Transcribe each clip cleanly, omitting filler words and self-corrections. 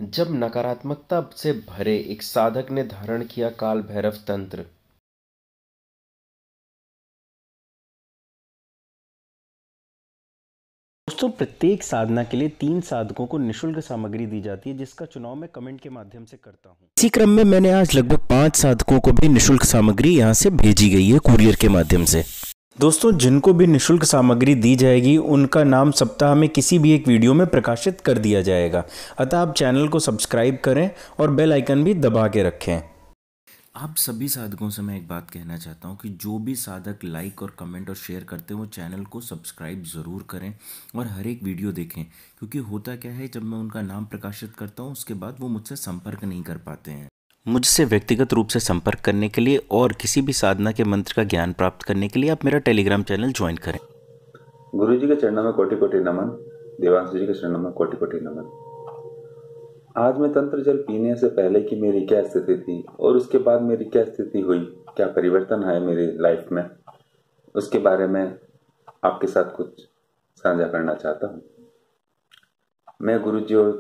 जब नकारात्मकता से भरे एक साधक ने धारण किया काल भैरव तंत्र। दोस्तों, प्रत्येक साधना के लिए 3 साधकों को निःशुल्क सामग्री दी जाती है, जिसका चुनाव मैं कमेंट के माध्यम से करता हूं। इसी क्रम में मैंने आज लगभग 5 साधकों को भी निःशुल्क सामग्री यहां से भेजी गई है कुरियर के माध्यम से। दोस्तों, जिनको भी निःशुल्क सामग्री दी जाएगी उनका नाम सप्ताह में किसी भी एक वीडियो में प्रकाशित कर दिया जाएगा। अतः आप चैनल को सब्सक्राइब करें और बेल आइकन भी दबा के रखें। आप सभी साधकों से मैं एक बात कहना चाहता हूं कि जो भी साधक लाइक और कमेंट और शेयर करते हैं वो चैनल को सब्सक्राइब ज़रूर करें और हर एक वीडियो देखें, क्योंकि होता क्या है, जब मैं उनका नाम प्रकाशित करता हूं उसके बाद वो मुझसे संपर्क नहीं कर पाते हैं। मुझसे व्यक्तिगत रूप से संपर्क करने के लिए और किसी भी साधना के मंत्र का ज्ञान प्राप्त करने के लिए आप मेरा टेलीग्राम चैनल ज्वाइन करें। गुरु जी के चरणों में कोटि कोटि नमन। देवांशु जी के चरणों में कोटि कोटि नमन। आज मैं तंत्र जल पीने से पहले की मेरी क्या स्थिति थी और उसके बाद मेरी क्या स्थिति हुई, क्या परिवर्तन है मेरी लाइफ में, उसके बारे में आपके साथ कुछ साझा करना चाहता हूँ। मैं गुरु जी और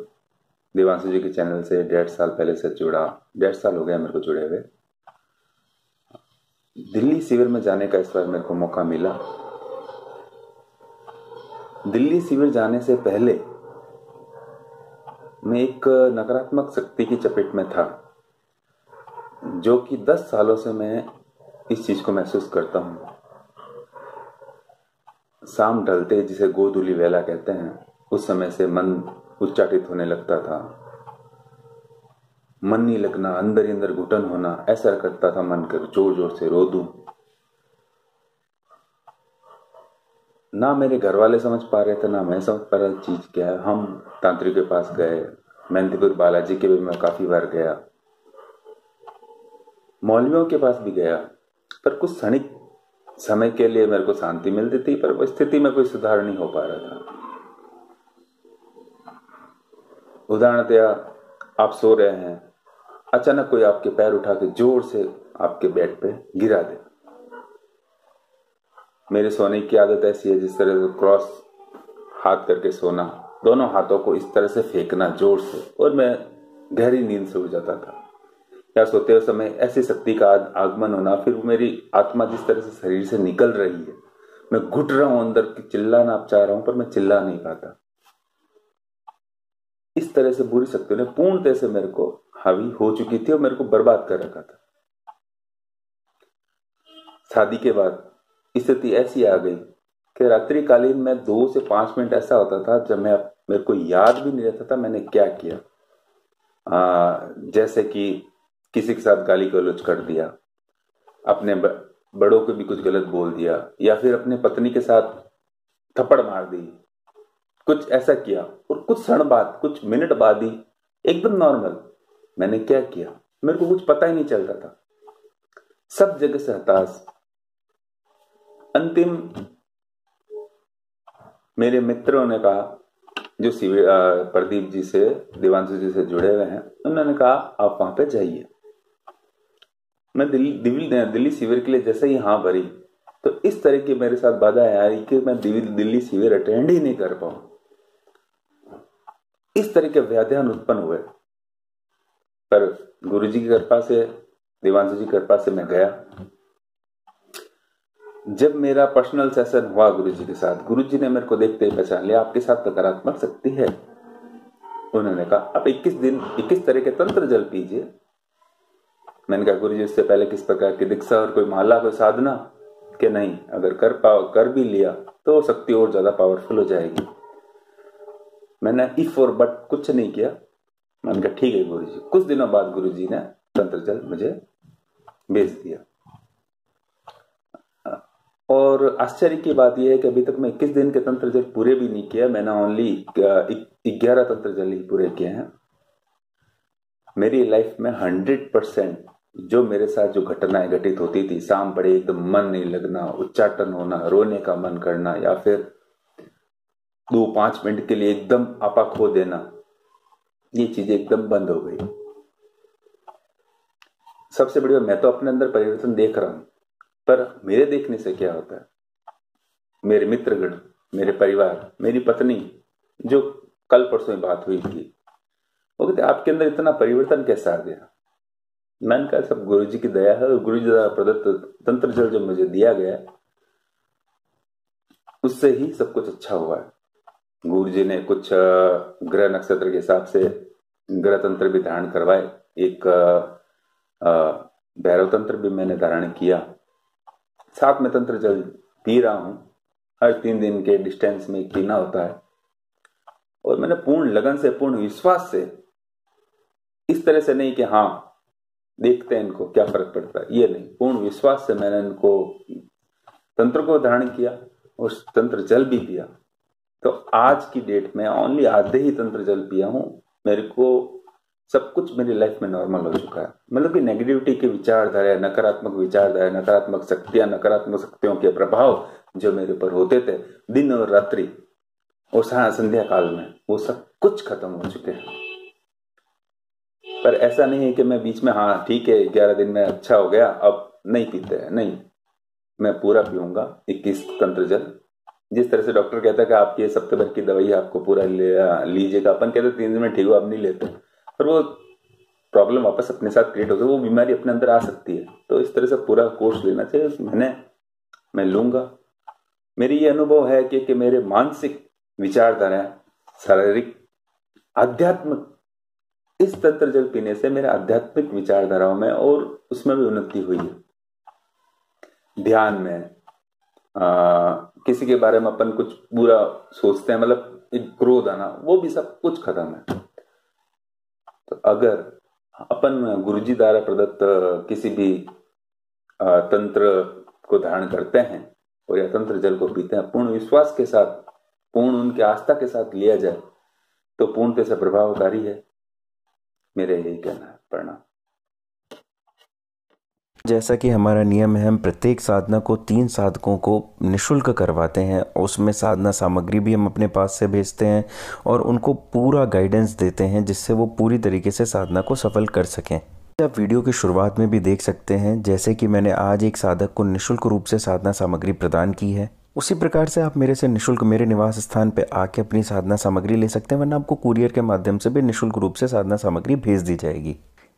देवांशु जी के चैनल से 1.5 साल पहले से जुड़ा, 1.5 साल हो गया मेरे को जुड़े हुए। दिल्ली शिविर में जाने का इस बार मेरे को मौका मिला। दिल्ली शिविर जाने से पहले मैं एक नकारात्मक शक्ति की चपेट में था, जो कि 10 सालों से मैं इस चीज को महसूस करता हूं। शाम ढलते, जिसे गोधूली वेला कहते हैं, उस समय से मन उच्चाटित होने लगता था, मन नहीं लगना, अंदर ही अंदर घुटन होना, ऐसा करता था मन कर जोर जोर से रो दूं। ना मेरे घर वाले समझ पा रहे थे, ना मैं समझ पा रहा चीज क्या है। हम तांत्रिक के पास गए, मेहंदीपुर बालाजी के भी मैं काफी बार गया, मौलवियों के पास भी गया, पर कुछ क्षणिक समय के लिए मेरे को शांति मिलती थी, पर वो स्थिति में कोई सुधार नहीं हो पा रहा था। उदाहरण दिया, आप सो रहे हैं, अचानक कोई आपके पैर उठा के जोर से आपके बेड पे गिरा दे। मेरे सोने की आदत ऐसी है, जिस तरह से क्रॉस हाथ करके सोना, दोनों हाथों को इस तरह से फेंकना जोर से, और मैं गहरी नींद से उठ जाता था। या सोते हुए समय ऐसी शक्ति का आगमन होना, फिर मेरी आत्मा जिस तरह से शरीर से निकल रही है, मैं घुट रहा हूं अंदर की, चिल्लाना आप चाह रहा हूं पर मैं चिल्ला नहीं पाता। इस तरह से बुरी शक्तियों ने पूर्णतः से मेरे को हावी हो चुकी थी और मेरे को बर्बाद कर रखा था। शादी के बाद स्थिति ऐसी आ गई कि रात्रिकालीन में 2 से 5 मिनट ऐसा होता था जब मेरे को याद भी नहीं रहता था मैंने क्या किया। जैसे कि किसी के साथ गाली गलौज कर दिया, अपने बड़ों को भी कुछ गलत बोल दिया, या फिर अपने पत्नी के साथ थप्पड़ मार दी, कुछ ऐसा किया, और कुछ क्षण बाद, कुछ मिनट बाद ही एकदम नॉर्मल मैंने क्या किया मेरे को कुछ पता ही नहीं चलता था। सब जगह से हताश। अंतिम मेरे मित्रों ने कहा, जो शिविर प्रदीप जी से, देवांशु जी से जुड़े हुए हैं, उन्होंने कहा आप वहां पे जाइए। मैं दिल्ली शिविर के लिए जैसे ही हाँ भरी, तो इस तरह की मेरे साथ बाधा आई कि मैं दिल्ली शिविर अटेंड ही नहीं कर पाऊं। इस तरह के व्याध्यान उत्पन्न हुए, पर गुरु जी की कृपा से, देवांशु जी की कृपा से मैं गया। जब मेरा पर्सनल सेशन हुआ गुरु जी के साथ, गुरु जी ने मेरे को देखते ही पहचान लिया, आपके साथ नकारात्मक शक्ति है। उन्होंने कहा आप 21 तरह के तंत्र जल पीजिए। मैंने कहा गुरु जी, इससे पहले किस प्रकार की दीक्षा और कोई माला, कोई साधना के नहीं, अगर कर भी लिया तो शक्ति और ज्यादा पावरफुल हो जाएगी। मैंने इफ और बट कुछ नहीं किया। मैंने कहा ठीक है गुरु जी। कुछ दिनों बाद गुरु जी ने तंत्र जल मुझे भेज दिया। और आश्चर्य की बात यह है कि अभी तक मैं 21 दिन के तंत्र जल पूरे भी नहीं किया। मैंने ओनली 11 तंत्र जल ही पूरे किए हैं। मेरी लाइफ में 100% जो मेरे साथ जो घटनाएं घटित होती थी, शाम पड़े एकदम मन नहीं लगना, उच्चाटन होना, रोने का मन करना, या फिर 2-5 मिनट के लिए एकदम आपा खो देना, ये चीजें एकदम बंद हो गई। सबसे बड़ी बात, मैं तो अपने अंदर परिवर्तन देख रहा हूं, पर मेरे देखने से क्या होता है, मेरे मित्रगण, मेरे परिवार, मेरी पत्नी, जो कल परसों बात हुई थी, वो कहते आपके अंदर इतना परिवर्तन कैसे आ गया? मैंने कहा सब गुरु जी की दया है, और गुरु जी द्वारा प्रदत्त तंत्र जल जो मुझे दिया गया उससे ही सब कुछ अच्छा हुआ है। गुरु जी ने कुछ ग्रह नक्षत्र के हिसाब से ग्रह तंत्र भी धारण करवाए, एक भैरव तंत्र भी मैंने धारण किया, साथ में तंत्र जल पी रहा हूं, हर 3 दिन के डिस्टेंस में पीना होता है। और मैंने पूर्ण लगन से, पूर्ण विश्वास से, इस तरह से नहीं कि हाँ देखते हैं इनको क्या फर्क पड़ता है, ये नहीं, पूर्ण विश्वास से मैंने इनको तंत्र को धारण किया और तंत्र जल भी पिया। तो आज की डेट में ओनली आधे ही तंत्र जल पिया हूं, मेरे को सब कुछ मेरी लाइफ में नॉर्मल हो चुका है। मतलब कि नेगेटिविटी के विचारधारा, नकारात्मक विचारधारा, नकारात्मक शक्तियां, नकारात्मक शक्तियों के प्रभाव जो मेरे ऊपर होते थे दिन और रात्रि और संध्या काल में, वो सब कुछ खत्म हो चुके हैं। पर ऐसा नहीं है कि मैं बीच में हाँ ठीक है 11 दिन में अच्छा हो गया अब नहीं पीते हैं, नहीं, मैं पूरा पीऊंगा 21 तंत्र जल। जिस तरह से डॉक्टर कहता है कि आपकी हफ्ते भर की दवाई आपको पूरा लीजिएगा, अपन कहते 3 दिन में ठीक हो, आप नहीं लेते, पर वो प्रॉब्लम वापस अपने साथ क्रिएट होती है, वो बीमारी अपने अंदर आ सकती है। तो इस तरह से पूरा कोर्स लेना चाहिए। मैं लूंगा। मेरी ये अनुभव है कि मेरे मानसिक विचारधारा, शारीरिक, आध्यात्मिक, इस तंत्र जल पीने से मेरे आध्यात्मिक विचारधाराओं में और उसमें भी उन्नति हुई है। ध्यान में किसी के बारे में अपन कुछ बुरा सोचते हैं, मतलब एक क्रोध आना, वो भी सब कुछ खत्म है। तो अगर अपन गुरुजी द्वारा प्रदत्त किसी भी तंत्र को धारण करते हैं और या तंत्र जल को पीते हैं, पूर्ण विश्वास के साथ, पूर्ण उनकी आस्था के साथ लिया जाए तो पूर्णतः से प्रभावकारी है। मेरा यही कहना है। प्रणाम। जैसा कि हमारा नियम है, हम प्रत्येक साधना को 3 साधकों को निःशुल्क करवाते हैं, उसमें साधना सामग्री भी हम अपने पास से भेजते हैं और उनको पूरा गाइडेंस देते हैं जिससे वो पूरी तरीके से साधना को सफल कर सकें। आप वीडियो की शुरुआत में भी देख सकते हैं, जैसे कि मैंने आज एक साधक को निःशुल्क रूप से साधना सामग्री प्रदान की है, उसी प्रकार से आप मेरे से निःशुल्क मेरे निवास स्थान पे आके अपनी साधना सामग्री ले सकते हैं, वरना आपको कुरियर के माध्यम से भी निःशुल्क रूप से साधना सामग्री भेज दी जाएगी।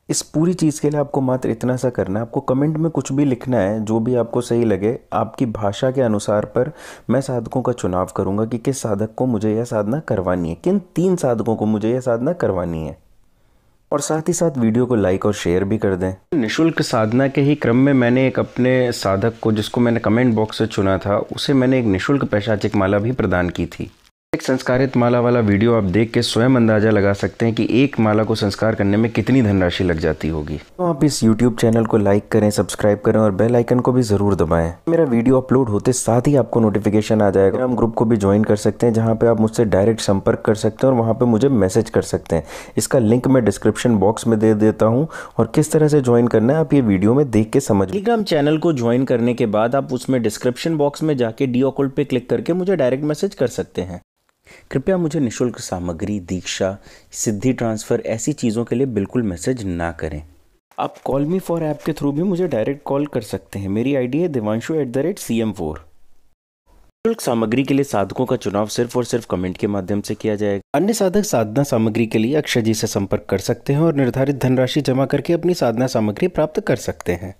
इस पूरी चीज़ के लिए आपको मात्र इतना सा करना है, आपको कमेंट में कुछ भी लिखना है जो भी आपको सही लगे, आपकी भाषा के अनुसार पर मैं साधकों का चुनाव करूंगा कि किस साधक को मुझे यह साधना करवानी है, किन 3 साधकों को मुझे यह साधना करवानी है। और साथ ही साथ वीडियो को लाइक और शेयर भी कर दें। निःशुल्क साधना के ही क्रम में मैंने एक अपने साधक को, जिसको मैंने कमेंट बॉक्स से चुना था, उसे मैंने एक निःशुल्क पैशाचिक माला भी प्रदान की थी। एक संस्कारित माला वाला वीडियो आप देख के स्वयं अंदाजा लगा सकते हैं कि एक माला को संस्कार करने में कितनी धनराशि लग जाती होगी। तो आप इस YouTube चैनल को लाइक करें, सब्सक्राइब करें और बेल आइकन को भी ज़रूर दबाएं। मेरा वीडियो अपलोड होते साथ ही आपको नोटिफिकेशन आ जाएगा। हम ग्रुप को भी ज्वाइन कर सकते हैं, जहाँ पे आप मुझसे डायरेक्ट संपर्क कर सकते हैं और वहाँ पे मुझे मैसेज कर सकते हैं। इसका लिंक मैं डिस्क्रिप्शन बॉक्स में दे देता हूँ और किस तरह से ज्वाइन करना है आप ये वीडियो में देख के समझ। टेलीग्राम चैनल को ज्वाइन करने के बाद आप उसमें डिस्क्रिप्शन बॉक्स में जाके डी ऑकल्ट पे क्लिक करके मुझे डायरेक्ट मैसेज कर सकते हैं। कृपया मुझे निःशुल्क सामग्री, दीक्षा, सिद्धि ट्रांसफ़र ऐसी चीज़ों के लिए बिल्कुल मैसेज ना करें। आप कॉल मी फॉर ऐप के थ्रू भी मुझे डायरेक्ट कॉल कर सकते हैं। मेरी आईडी है devanshu@cm4। निःशुल्क सामग्री के लिए साधकों का चुनाव सिर्फ और सिर्फ कमेंट के माध्यम से किया जाएगा। अन्य साधक साधना सामग्री के लिए अक्षय जी से संपर्क कर सकते हैं और निर्धारित धनराशि जमा करके अपनी साधना सामग्री प्राप्त कर सकते हैं।